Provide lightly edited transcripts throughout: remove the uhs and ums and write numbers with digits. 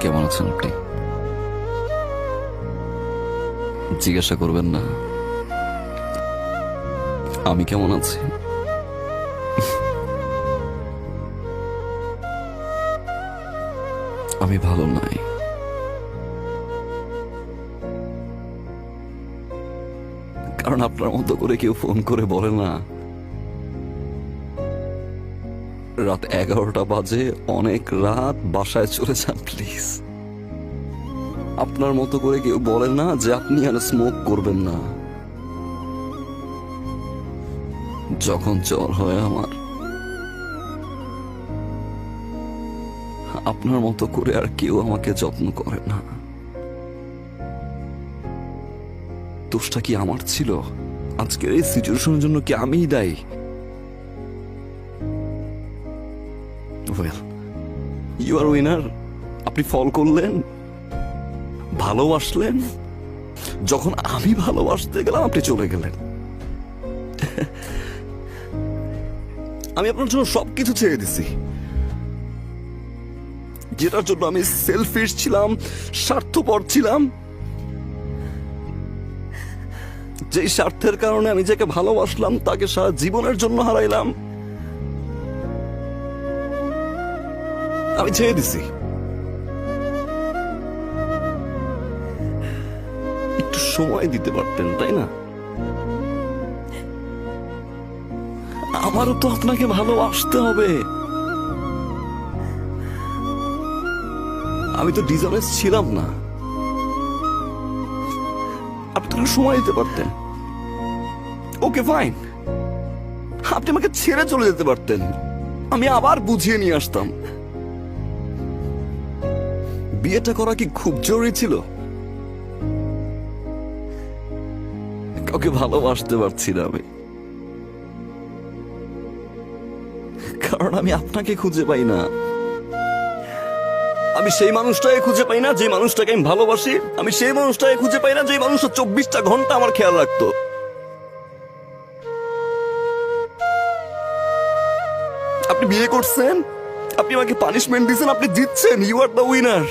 কেমন আছেন আপনি? জিজ্ঞাসা করবেন না আমি কেমন আছি? আমি ভালো নাই। কারণ আপনার মতো করে কেউ ফোন করে বলে না রাত 11টা বাজে, অনেক রাত, বাসায় চলে যান প্লিজ। আপনার মতো করে কেউ বলে না যে আপনি আর স্মোক করবেন না। যখন জ্বর হয় আমার, আপনার মতো করে আর কেউ আমাকে যত্ন করে না। দোষটা কি আমার ছিল? আজকের এই সিচুয়েশনের জন্য কি আমিই দায়ী? Well, you are winner. আপনি ফল করলেন, ভালোবাসলেন। যখন আমি ভালোবাসতে গেলাম আপনি চলে গেলেন। আমি আপনার জন্য সবকিছু ছেড়ে দিছি, যেটার জন্য আমি সেলফিশ ছিলাম, স্বার্থপর ছিলাম, যেই স্বার্থের কারণে আমি যাকে ভালোবাসলাম তাকে সারা জীবনের জন্য হারাইলাম। আমি ছেড়ে দিছি। একটু সময় দিতে পারতেন, তাই না? আমারও তো আপনাকে ভালোবাসতে হবে। আমি তো ডিসঅনেস্ট ছিলাম না। আপনি তো সময় দিতে পারতেন। ওকে ফাইন, আপনি আমাকে ছেড়ে চলে যেতে পারতেন, আমি আবার বুঝিয়ে নিয়ে আসতাম। বিয়েটা করা কি খুব জরুরি ছিল? কাউকে ভালোবাসতে পারছি না আমি, কারণ আমি আপনাকে খুঁজে পাই না। আমি সেই মানুষটাকে খুঁজে পাই না যে মানুষটাকে আমি ভালোবাসি। আমি সেই মানুষটাকে খুঁজে পাই না যে মানুষটা 24টা ঘন্টা আমার খেয়াল রাখতো। আপনি বিয়ে করছেন, আপনি আমাকে পানিশমেন্ট দিচ্ছেন, আপনি জিতছেন, ইউ আর দ্য উইনার।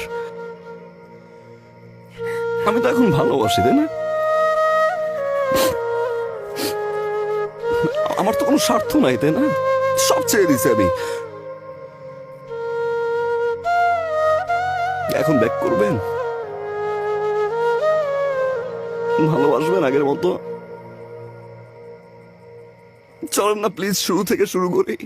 আমি তো এখন ভালোবাসি, তাই না? আমার তো কোনো স্বার্থ নাই, তাই না? সব ছেড়ে দিছি আমি। এখন ব্যাক করবেন? ভালোবাসবেন আগের মতো? চলেন না প্লিজ, শুরু থেকে শুরু করি।